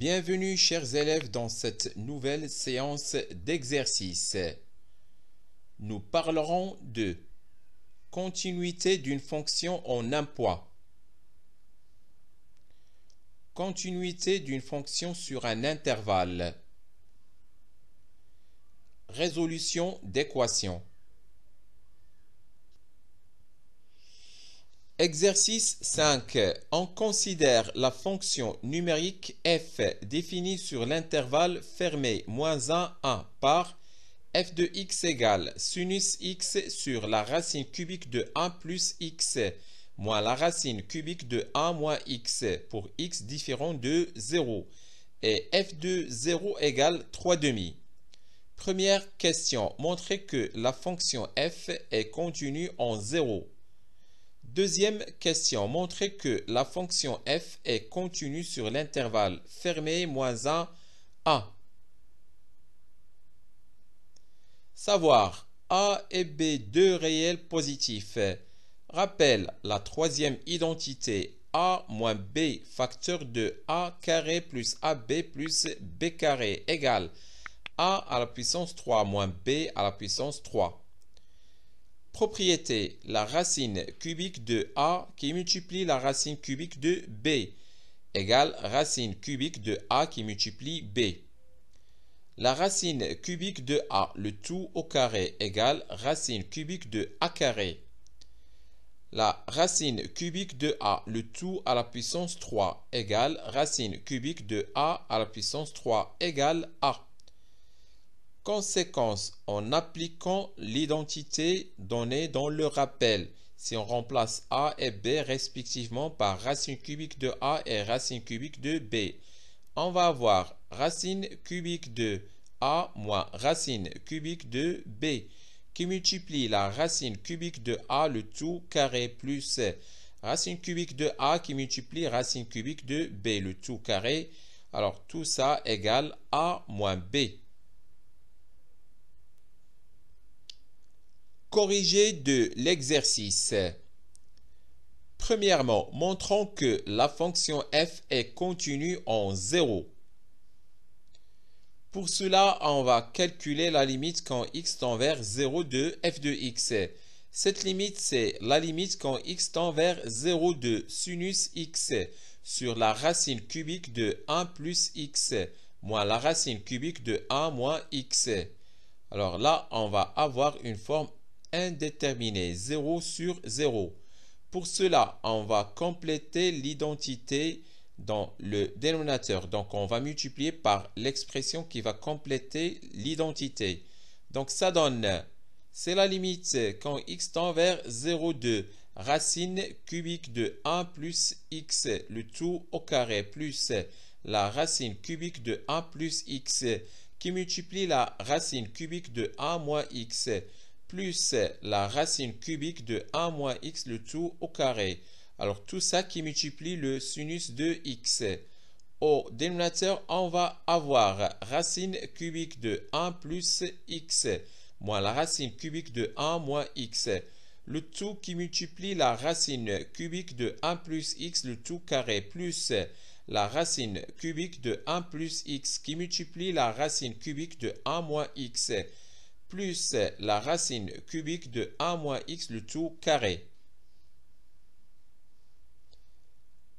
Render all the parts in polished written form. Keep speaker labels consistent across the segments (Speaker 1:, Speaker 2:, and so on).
Speaker 1: Bienvenue chers élèves dans cette nouvelle séance d'exercice. Nous parlerons de continuité d'une fonction en un point. Continuité d'une fonction sur un intervalle. Résolution d'équations. Exercice 5. On considère la fonction numérique f définie sur l'intervalle fermé -1, 1 par f de x égale sinus x sur la racine cubique de 1 plus x moins la racine cubique de 1 moins x pour x différent de 0 et f de 0 égale 3 demi. Première question, montrez que la fonction f est continue en 0. Deuxième question, montrez que la fonction f est continue sur l'intervalle fermé -1, 1. Savoir a et b deux réels positifs. Rappel la troisième identité a moins b facteur de a carré plus ab plus b carré égale a à la puissance 3 moins b à la puissance 3. Propriété, la racine cubique de a qui multiplie la racine cubique de b égale racine cubique de a qui multiplie b. La racine cubique de a, le tout au carré, égale racine cubique de a carré. La racine cubique de a, le tout à la puissance 3, égale racine cubique de a à la puissance 3, égale a. Conséquence, en appliquant l'identité donnée dans le rappel, si on remplace a et b respectivement par racine cubique de a et racine cubique de b, on va avoir racine cubique de a moins racine cubique de b qui multiplie la racine cubique de a le tout carré plus racine cubique de a qui multiplie racine cubique de b le tout carré. Alors tout ça égale a moins b. Corrigé de l'exercice. Premièrement, montrons que la fonction f est continue en 0. Pour cela, on va calculer la limite quand x tend vers 0 de f de x. Cette limite, c'est la limite quand x tend vers 0 de sinus x sur la racine cubique de 1 plus x moins la racine cubique de 1 moins x. Alors là, on va avoir une forme indéterminée, 0 sur 0. Pour cela, on va compléter l'identité dans le dénominateur. Donc, on va multiplier par l'expression qui va compléter l'identité. Donc, ça donne, c'est la limite quand x tend vers 0 de racine cubique de 1 plus x, le tout au carré, plus la racine cubique de 1 plus x, qui multiplie la racine cubique de 1 moins x, plus la racine cubique de 1 moins x, le tout au carré. Alors tout ça qui multiplie le sinus de x. Au dénominateur, on va avoir racine cubique de 1 plus x moins la racine cubique de 1 moins x. Le tout qui multiplie la racine cubique de 1 plus x, le tout carré, plus la racine cubique de 1 plus x qui multiplie la racine cubique de 1 moins x, plus la racine cubique de 1 moins x, le tout carré,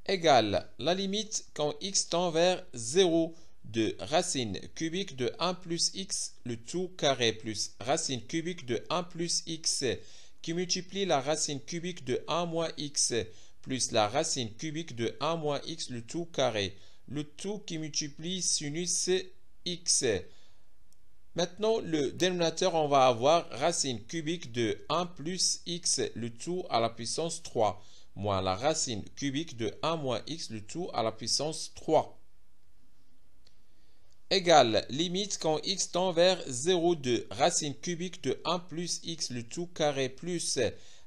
Speaker 1: égale la limite quand x tend vers 0 de racine cubique de 1 plus x, le tout carré, plus racine cubique de 1 plus x qui multiplie la racine cubique de 1 moins x, plus la racine cubique de 1 moins x, le tout carré, le tout qui multiplie sinus x. Maintenant, le dénominateur, on va avoir racine cubique de 1 plus x, le tout à la puissance 3, moins la racine cubique de 1 moins x, le tout à la puissance 3. Égale limite quand x tend vers 0 de racine cubique de 1 plus x, le tout carré, plus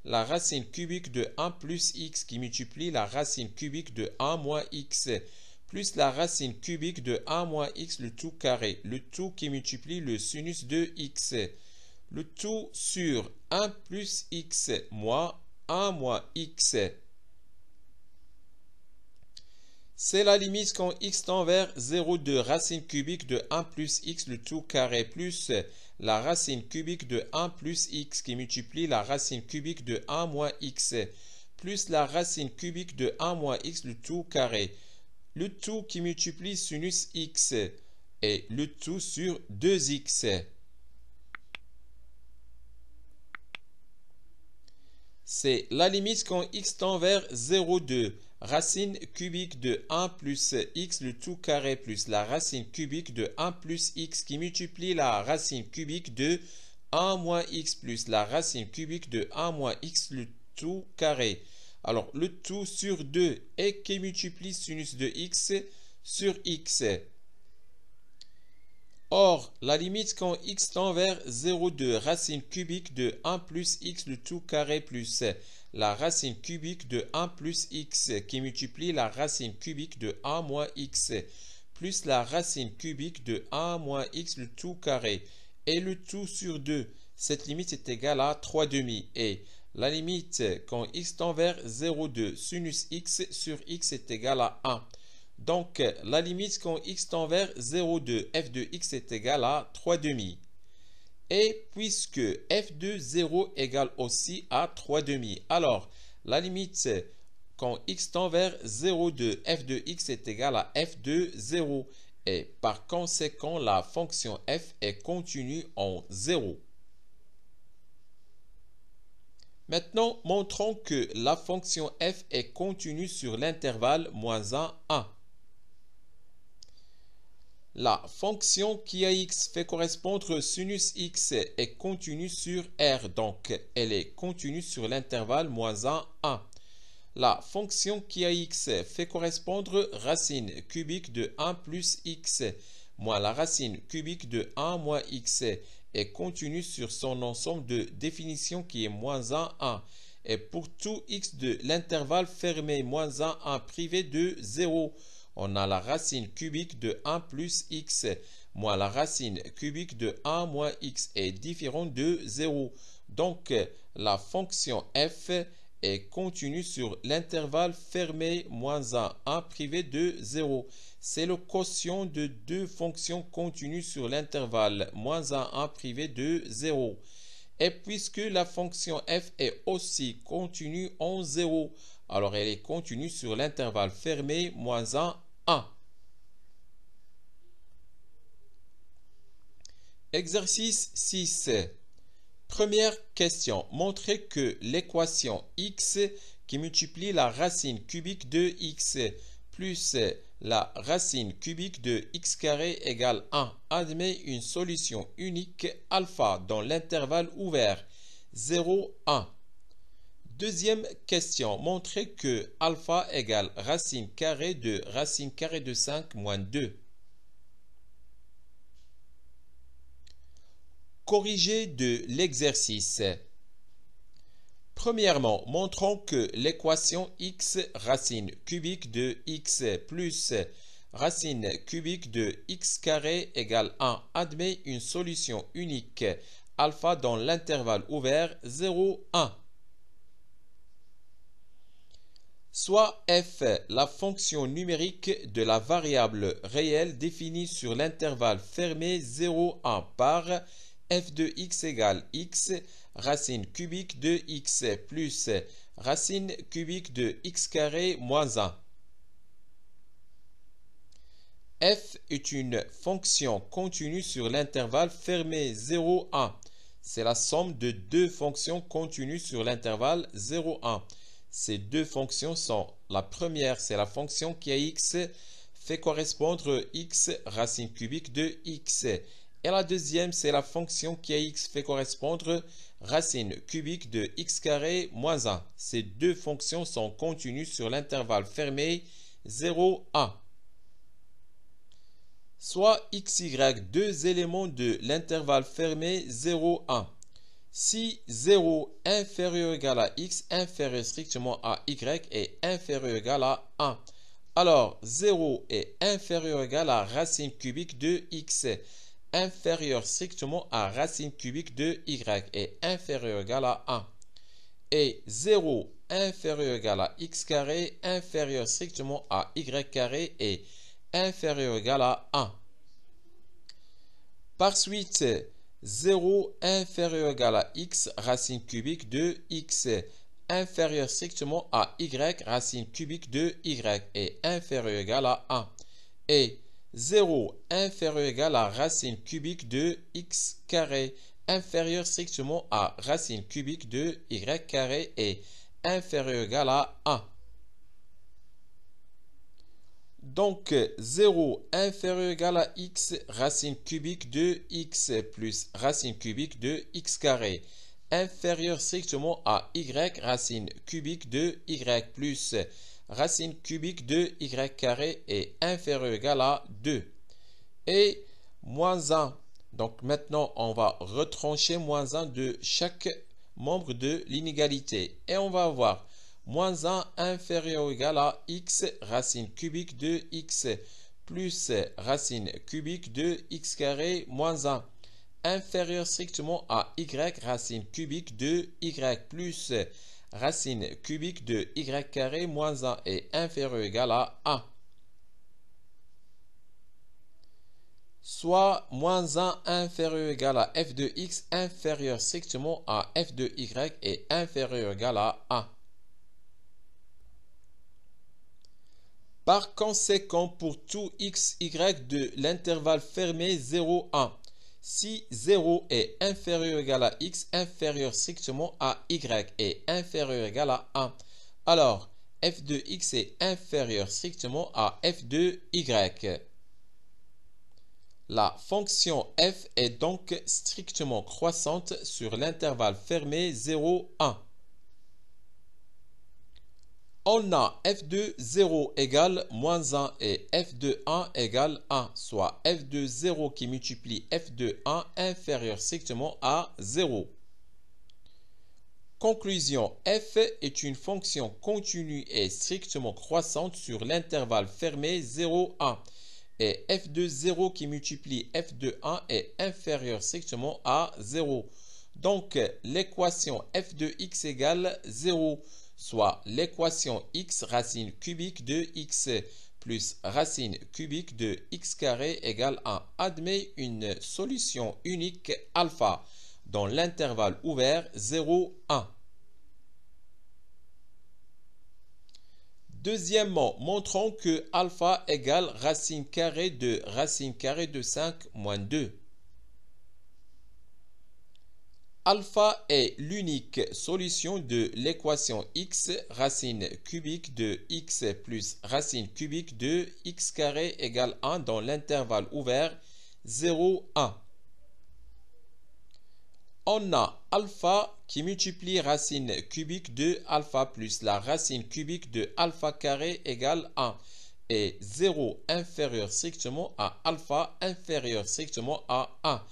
Speaker 1: la racine cubique de 1 plus x qui multiplie la racine cubique de 1 moins x, plus la racine cubique de 1 moins x, le tout carré, le tout qui multiplie le sinus de x, le tout sur 1 plus x moins 1 moins x. C'est la limite quand x tend vers 0 de racine cubique de 1 plus x le tout carré plus la racine cubique de 1 plus x qui multiplie la racine cubique de 1 moins x plus la racine cubique de 1 moins x le tout carré. Le tout qui multiplie sinus x et le tout sur 2x. C'est la limite quand x tend vers 0,2. Racine cubique de 1 plus x le tout carré plus la racine cubique de 1 plus x qui multiplie la racine cubique de 1 moins x plus la racine cubique de 1 moins x le tout carré. Alors, le tout sur 2 et qui multiplie sinus de x sur x. Or, la limite quand x tend vers 0,2, racine cubique de 1 plus x le tout carré plus la racine cubique de 1 plus x qui multiplie la racine cubique de 1 moins x plus la racine cubique de 1 moins x le tout carré et le tout sur 2. Cette limite est égale à 3 demi et la limite quand x tend vers 0,2 sinus x sur x est égal à 1. Donc, la limite quand x tend vers 0,2 f de x est égal à 3 demi. Et puisque f de 0 égale aussi à 3 demi, alors la limite quand x tend vers 0,2 f de x est égal à f de 0. Et par conséquent, la fonction f est continue en 0. Maintenant, montrons que la fonction f est continue sur l'intervalle moins 1, 1. La fonction qui à x fait correspondre sinus x est continue sur R, donc elle est continue sur l'intervalle moins 1, 1. La fonction qui à x fait correspondre racine cubique de 1 plus x moins la racine cubique de 1 moins x est continue sur son ensemble de définition qui est moins 1, 1. Et pour tout x de l'intervalle fermé moins 1, 1 privé de 0, on a la racine cubique de 1 plus x moins la racine cubique de 1 moins x est différent de 0. Donc, la fonction f est continue sur l'intervalle fermé moins 1, 1 privé de 0. C'est le quotient de deux fonctions continues sur l'intervalle moins 1, 1 privé de 0. Et puisque la fonction f est aussi continue en 0, alors elle est continue sur l'intervalle fermé moins 1, 1. Exercice 6. Première question. Montrez que l'équation x qui multiplie la racine cubique de x plus la racine cubique de x carré égale 1 admet une solution unique alpha dans l'intervalle ouvert 0, 1. Deuxième question. Montrez que alpha égale racine carrée de 5 moins 2. Corrigé de l'exercice. Premièrement, montrons que l'équation x racine cubique de x plus racine cubique de x carré égale 1 admet une solution unique alpha dans l'intervalle ouvert 0, 1. Soit f, la fonction numérique de la variable réelle définie sur l'intervalle fermé 0, 1 par f de x égale x, racine cubique de x plus racine cubique de x carré moins 1. F est une fonction continue sur l'intervalle fermé 0, 1. C'est la somme de deux fonctions continues sur l'intervalle 0, 1. Ces deux fonctions sont, la première c'est la fonction qui à x fait correspondre x racine cubique de x. Et la deuxième, c'est la fonction qui à x fait correspondre racine cubique de x carré moins 1. Ces deux fonctions sont continues sur l'intervalle fermé 0, 1. Soit xy, deux éléments de l'intervalle fermé 0, 1. Si 0 inférieur ou égal à x inférieur strictement à y est inférieur ou égal à 1, alors 0 est inférieur ou égal à racine cubique de x inférieur strictement à racine cubique de y est inférieur ou égal à 1. Et 0 inférieur ou égal à x carré inférieur strictement à y carré et inférieur ou égal à 1. Par suite, 0 inférieur ou égal à x racine cubique de x inférieur strictement à y racine cubique de y est inférieur ou égal à 1. Et 0 inférieur ou égal à racine cubique de x carré inférieur strictement à racine cubique de y carré est inférieur ou égal à 1. Donc 0 inférieur ou égal à x racine cubique de x plus racine cubique de x carré inférieur strictement à y racine cubique de y plus racine cubique de y carré est inférieur ou égal à 2. Et moins 1. Donc maintenant, on va retrancher moins 1 de chaque membre de l'inégalité. Et on va avoir moins 1 inférieur ou égal à x racine cubique de x plus racine cubique de x carré moins 1 inférieur strictement à y racine cubique de y plus racine cubique de y carré moins 1 est inférieur ou égal à 1. Soit moins 1 inférieur ou égal à f de x inférieur strictement à f de y est inférieur ou égal à 1. Par conséquent, pour tout x, y de l'intervalle fermé 0, 1, si 0 est inférieur ou égal à x inférieur strictement à y est inférieur ou égal à 1, alors f de x est inférieur strictement à f de y. La fonction f est donc strictement croissante sur l'intervalle fermé 0, 1. On a f de 0 égale moins 1 et f de 1 égale 1, soit f de 0 qui multiplie f de 1 inférieur strictement à 0. Conclusion, f est une fonction continue et strictement croissante sur l'intervalle fermé 0, 1. Et f de 0 qui multiplie f de 1 est inférieur strictement à 0. Donc, l'équation f de x égale 0, soit l'équation x racine cubique de x plus racine cubique de x carré égale 1 admet une solution unique alpha dans l'intervalle ouvert 0, 1. Deuxièmement, montrons que alpha égale racine carrée de 5 moins 2. Alpha est l'unique solution de l'équation x racine cubique de x plus racine cubique de x carré égale 1 dans l'intervalle ouvert 0, 1. On a alpha qui multiplie racine cubique de alpha plus la racine cubique de alpha carré égale 1 et 0 inférieur strictement à alpha inférieur strictement à 1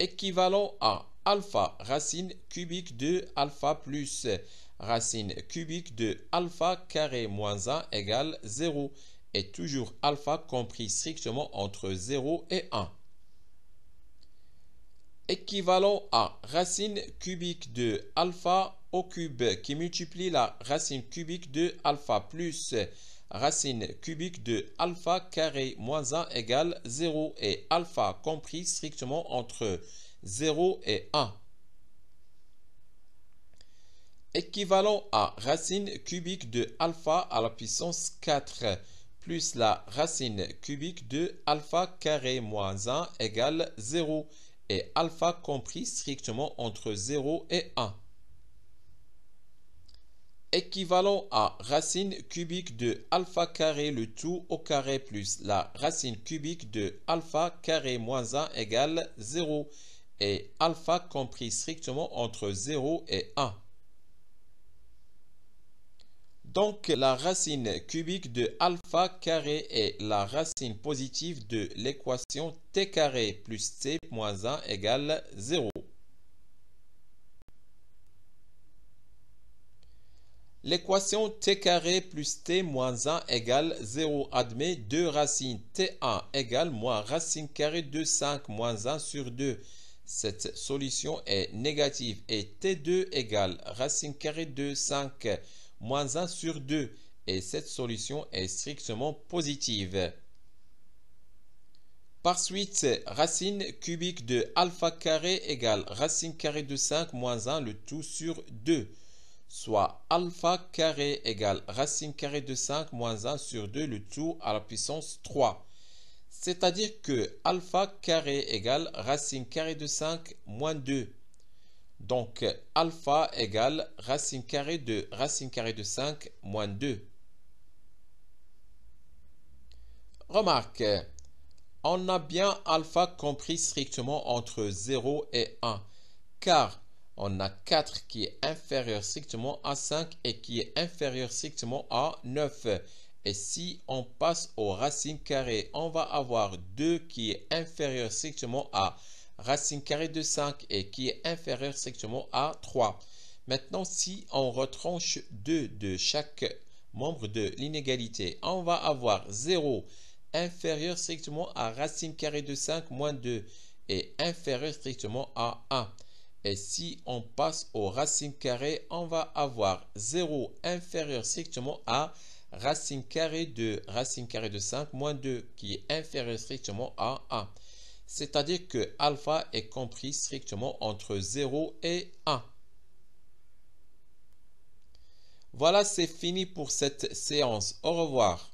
Speaker 1: équivalent à alpha racine cubique de alpha plus racine cubique de alpha carré moins 1 égale 0 et toujours alpha compris strictement entre 0 et 1. Équivalent à racine cubique de alpha au cube qui multiplie la racine cubique de alpha plus racine cubique de alpha carré moins 1 égale 0 et alpha compris strictement entre 0 et 1. Équivalent à racine cubique de alpha à la puissance 4 plus la racine cubique de alpha carré moins 1 égale 0 et alpha compris strictement entre 0 et 1. Équivalent à racine cubique de alpha carré le tout au carré plus la racine cubique de alpha carré moins 1 égale 0 et alpha compris strictement entre 0 et 1. Donc la racine cubique de alpha carré est la racine positive de l'équation t carré plus t moins 1 égale 0. L'équation t carré plus t moins 1 égale 0 admet 2 racines t1 égale moins racine carrée de 5 moins 1 sur 2. Cette solution est négative et t2 égale racine carrée de 5 moins 1 sur 2. Et cette solution est strictement positive. Par suite, racine cubique de alpha carré égale racine carrée de 5 moins 1 le tout sur 2. Soit alpha carré égale racine carrée de 5 moins 1 sur 2 le tout à la puissance 3. C'est-à-dire que alpha carré égale racine carrée de 5 moins 2. Donc alpha égale racine carrée de 5 moins 2. Remarque, on a bien alpha compris strictement entre 0 et 1, car on a 4 qui est inférieur strictement à 5 et qui est inférieur strictement à 9. Et si on passe aux racines carrées, on va avoir 2 qui est inférieur strictement à racine carrée de 5 et qui est inférieur strictement à 3. Maintenant, si on retranche 2 de chaque membre de l'inégalité, on va avoir 0 inférieur strictement à racine carrée de 5 moins 2 et inférieur strictement à 1. Et si on passe aux racines carrées, on va avoir 0 inférieur strictement à racine carrée de 5 moins 2 qui est inférieur strictement à 1. C'est-à-dire que alpha est compris strictement entre 0 et 1. Voilà, c'est fini pour cette séance. Au revoir.